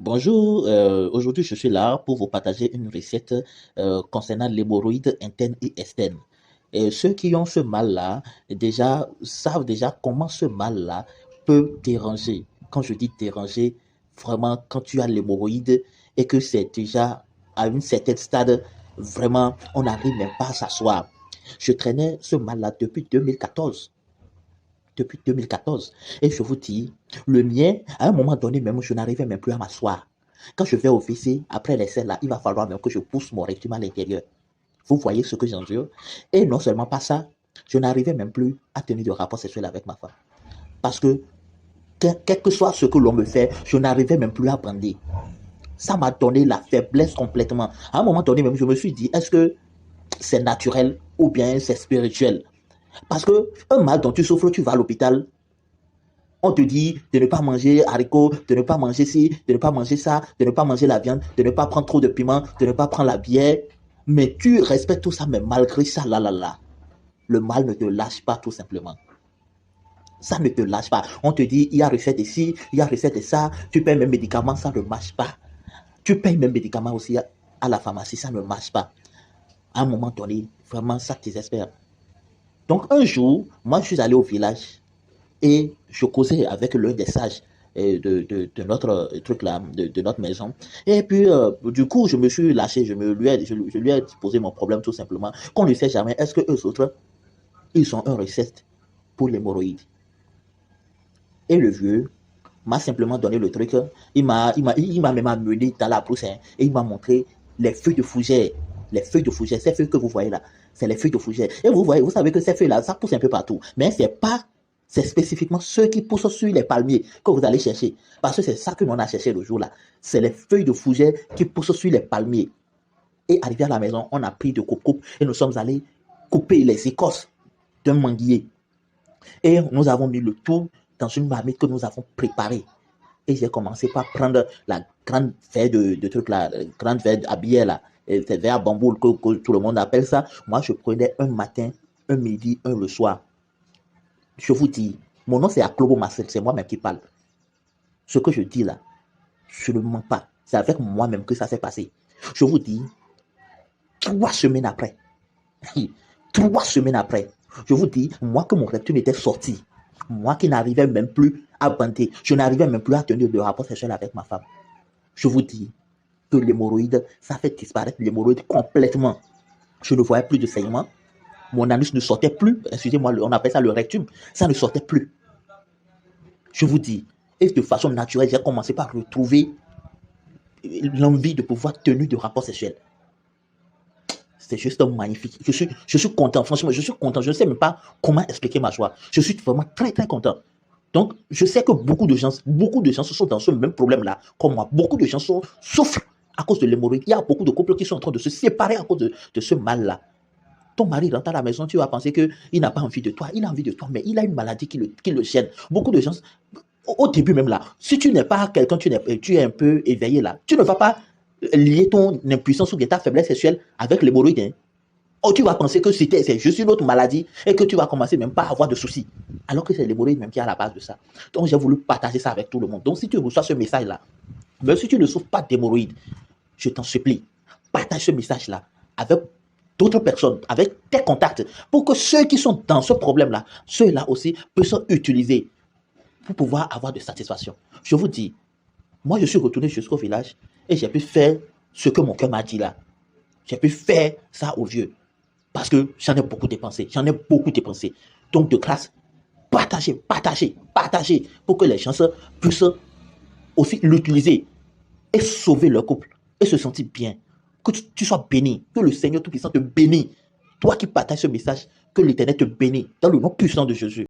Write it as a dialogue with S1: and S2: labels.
S1: Bonjour, aujourd'hui je suis là pour vous partager une recette concernant l'hémorroïde interne et externe. Et ceux qui ont ce mal-là, déjà, savent déjà comment ce mal-là peut déranger. Quand je dis déranger, vraiment, quand tu as l'hémorroïde et que c'est déjà à une certaine stade, vraiment, on n'arrive même pas à s'asseoir. Je traînais ce mal-là depuis 2014. Depuis 2014. Et je vous dis, le mien, à un moment donné, même, je n'arrivais même plus à m'asseoir. Quand je vais au WC, après les selles là, il va falloir même que je pousse mon rectum à l'intérieur. Vous voyez ce que j'endure. Et non seulement pas ça, je n'arrivais même plus à tenir de rapport sexuel avec ma femme. Parce que, quel que soit ce que l'on me fait, je n'arrivais même plus à bander. Ça m'a donné la faiblesse complètement. À un moment donné, même, je me suis dit, est-ce que c'est naturel ou bien c'est spirituel? Parce que un mal dont tu souffres, tu vas à l'hôpital, on te dit de ne pas manger haricots, de ne pas manger ci, de ne pas manger ça, de ne pas manger la viande, de ne pas prendre trop de piment, de ne pas prendre la bière. Mais tu respectes tout ça, mais malgré ça, le mal ne te lâche pas tout simplement. Ça ne te lâche pas. On te dit, il y a recette ici, il y a recette de ça, tu payes mes médicaments, ça ne marche pas. Tu payes mes médicaments aussi à la pharmacie, ça ne marche pas. À un moment donné, vraiment, ça te désespère. Donc un jour, moi, je suis allé au village et je causais avec l'un des sages de notre truc là, de notre maison. Et puis, du coup, je me suis lâché, je lui ai posé mon problème tout simplement. Qu'on ne sait jamais, est-ce que eux autres, ils ont un recette pour l'hémorroïde? Et le vieux m'a simplement donné le truc. Il m'a même amené dans la brousse, hein, et il m'a montré les feuilles de fougère. Les feuilles de fougère, ces feuilles que vous voyez là, c'est les feuilles de fougère. Et vous voyez, vous savez que ces feuilles-là, ça pousse un peu partout. Mais c'est spécifiquement ceux qui poussent sur les palmiers que vous allez chercher. Parce que c'est ça que l'on a cherché le jour là. C'est les feuilles de fougère qui poussent sur les palmiers. Et arrivé à la maison, on a pris de coupe-coupe et nous sommes allés couper les écorces d'un manguier. Et nous avons mis le tout dans une marmite que nous avons préparée. Et j'ai commencé par prendre la grande verre de truc là, grande verre à bière là, c'est verre à bambou que tout le monde appelle ça. Moi, je prenais un matin, un midi, un le soir. Je vous dis, mon nom c'est Aklobo Marcel, c'est moi-même qui parle. Ce que je dis là, je ne mens pas. C'est avec moi-même que ça s'est passé. Je vous dis, 3 semaines après, 3 semaines après, je vous dis, moi que mon rectum était sorti, moi qui n'arrivais même plus à bander, je n'arrivais même plus à tenir de rapport sexuel avec ma femme. Je vous dis que l'hémorroïde, ça fait disparaître l'hémorroïde complètement. Je ne voyais plus de saignement, mon anus ne sortait plus, excusez-moi, on appelle ça le rectum, ça ne sortait plus. Je vous dis, et de façon naturelle, j'ai commencé par retrouver l'envie de pouvoir tenir de rapport sexuel. C'est juste magnifique. Je suis content, franchement, je suis content. Je ne sais même pas comment expliquer ma joie. Je suis vraiment très, très content. Donc, je sais que beaucoup de gens sont dans ce même problème-là, comme moi. Beaucoup de gens souffrent à cause de l'hémorroïde. Il y a beaucoup de couples qui sont en train de se séparer à cause de ce mal-là. Ton mari rentre à la maison, tu vas penser qu'il n'a pas envie de toi. Il a envie de toi, mais il a une maladie qui le gêne. Beaucoup de gens, au début même là, si tu n'es pas quelqu'un, tu es un peu éveillé là, tu ne vas pas lier ton impuissance ou bien ta faiblesse sexuelle avec l'hémorroïde. Hein. Oh, tu vas penser que c'est juste une autre maladie et que tu vas commencer même pas à avoir de soucis. Alors que c'est l'hémorroïde même qui est à la base de ça. Donc, j'ai voulu partager ça avec tout le monde. Donc, si tu reçois ce message-là, même si tu ne souffres pas d'hémorroïde, je t'en supplie, partage ce message-là avec d'autres personnes, avec tes contacts, pour que ceux qui sont dans ce problème-là, ceux-là aussi puissent utiliser pour pouvoir avoir de satisfaction. Je vous dis, moi, je suis retourné jusqu'au village et j'ai pu faire ce que mon cœur m'a dit là. J'ai pu faire ça au vieux. Parce que j'en ai beaucoup dépensé. J'en ai beaucoup dépensé. Donc, de grâce, partagez, partagez, partagez pour que les gens puissent aussi l'utiliser et sauver leur couple et se sentir bien. Que tu sois béni. Que le Seigneur Tout-Puissant te bénisse. Toi qui partages ce message, que l'Éternel te bénisse dans le nom puissant de Jésus.